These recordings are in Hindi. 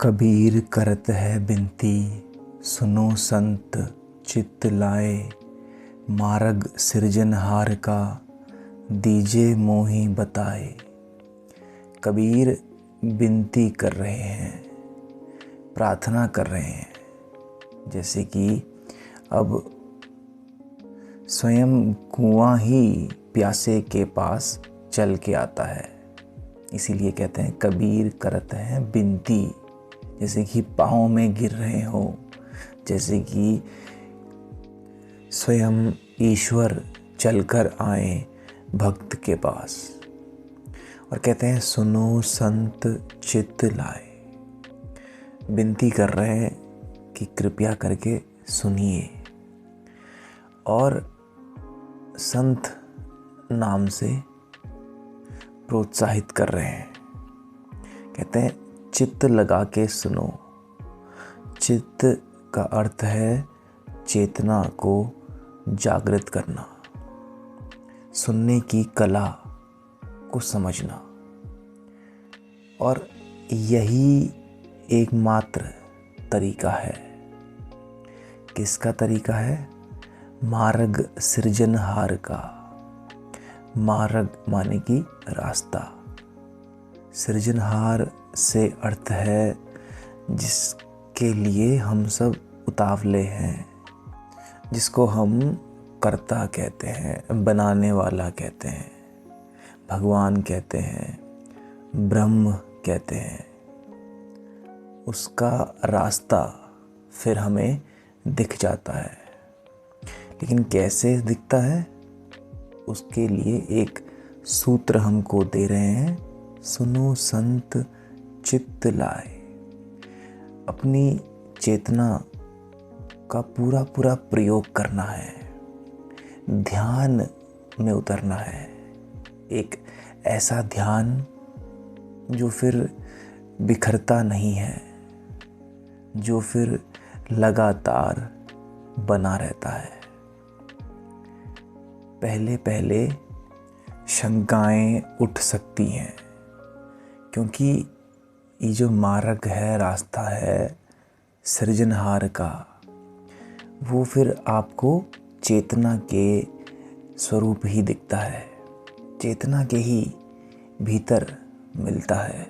कबीर करत है बिनती, सुनो संत चित्त लाए। मार्ग सृजनहार का, दीजे मोहि बताए। कबीर विनती कर रहे हैं, प्रार्थना कर रहे हैं, जैसे कि अब स्वयं कुआं ही प्यासे के पास चल के आता है। इसीलिए कहते हैं कबीर करत हैं विनती, जैसे कि पाँव में गिर रहे हो, जैसे कि स्वयं ईश्वर चलकर आए भक्त के पास। और कहते हैं सुनो संत चित्त लाए। विनती कर रहे हैं कि कृपया करके सुनिए। और संत नाम से प्रोत्साहित कर रहे हैं। कहते हैं चित्त लगा के सुनो। चित्त का अर्थ है चेतना को जागृत करना, सुनने की कला को समझना। और यही एकमात्र तरीका है। किसका तरीका है? मार्ग सृजनहार का। मार्ग माने कि रास्ता, सृजनहार से अर्थ है जिसके लिए हम सब उतावले हैं, जिसको हम कर्ता कहते हैं, बनाने वाला कहते हैं, भगवान कहते हैं, ब्रह्म कहते हैं। उसका रास्ता फिर हमें दिख जाता है। लेकिन कैसे दिखता है? उसके लिए एक सूत्र हमको दे रहे हैं, सुनो संत चित्त लाए। अपनी चेतना का पूरा पूरा प्रयोग करना है, ध्यान में उतरना है। एक ऐसा ध्यान जो फिर बिखरता नहीं है, जो फिर लगातार बना रहता है। पहले पहले शंकाएं उठ सकती हैं, क्योंकि ये जो मार्ग है, रास्ता है सृजनहार का, वो फिर आपको चेतना के स्वरूप ही दिखता है, चेतना के ही भीतर मिलता है,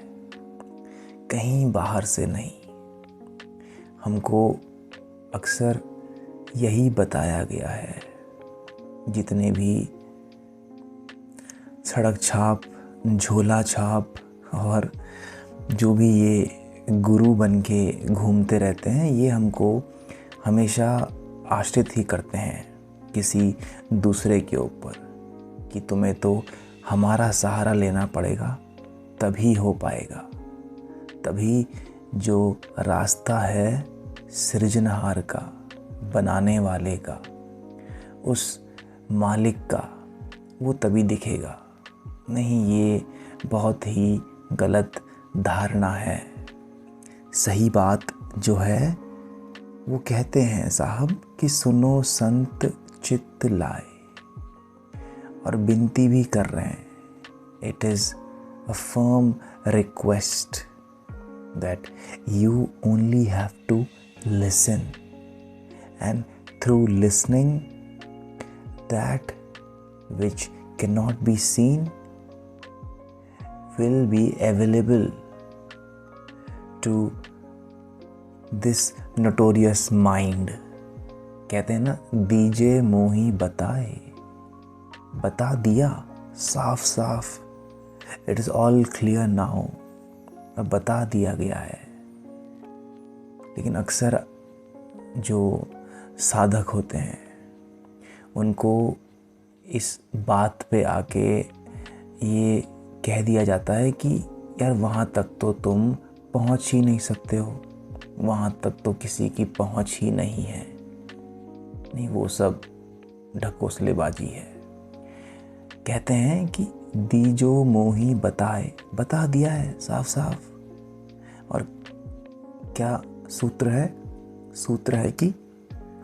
कहीं बाहर से नहीं। हमको अक्सर यही बताया गया है। जितने भी सड़क छाप, झोला छाप और जो भी ये गुरु बन के घूमते रहते हैं, ये हमको हमेशा आश्रित ही करते हैं किसी दूसरे के ऊपर, कि तुम्हें तो हमारा सहारा लेना पड़ेगा, तभी हो पाएगा। तभी जो रास्ता है सृजनहार का, बनाने वाले का, उस मालिक का, वो तभी दिखेगा। नहीं, ये बहुत ही गलत धारणा है। सही बात जो है वो कहते हैं साहब कि सुनो संत चित्त लाए। और विनती भी कर रहे हैं। It is a firm request that you only have to listen, and through listening that which cannot be seen will be available to this notorious mind. कहते हैं ना, दीजे मोहि बताए। बता दिया साफ साफ, it is all clear now. अब बता दिया गया है। लेकिन अक्सर जो साधक होते हैं, उनको इस बात पे आके ये कह दिया जाता है कि यार वहाँ तक तो तुम पहुँच ही नहीं सकते हो, वहाँ तक तो किसी की पहुँच ही नहीं है। नहीं, वो सब ढकोसलेबाजी है। कहते हैं कि दीजो मोहि बताए, बता दिया है साफ साफ। और क्या सूत्र है? सूत्र है कि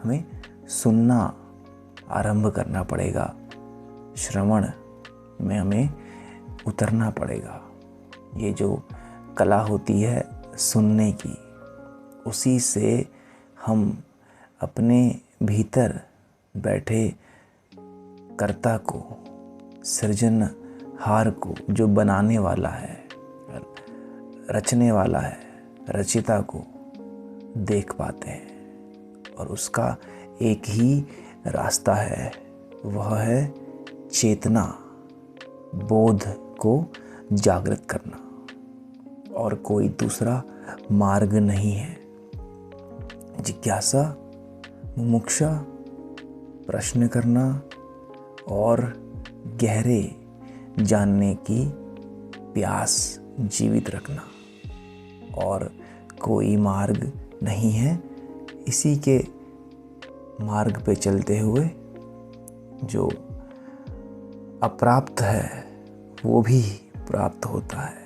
हमें सुनना आरंभ करना पड़ेगा, श्रवण में हमें उतरना पड़ेगा। ये जो कला होती है सुनने की, उसी से हम अपने भीतर बैठे कर्ता को, सृजनहार को, जो बनाने वाला है, रचने वाला है, रचिता को देख पाते हैं। और उसका एक ही रास्ता है, वह है चेतना, बोध को जागृत करना, और कोई दूसरा मार्ग नहीं है। जिज्ञासा, मुमुक्षा, प्रश्न करना और गहरे जानने की प्यास जीवित रखना, और कोई मार्ग नहीं है। इसी के मार्ग पे चलते हुए जो अप्राप्त है वो भी प्राप्त होता है।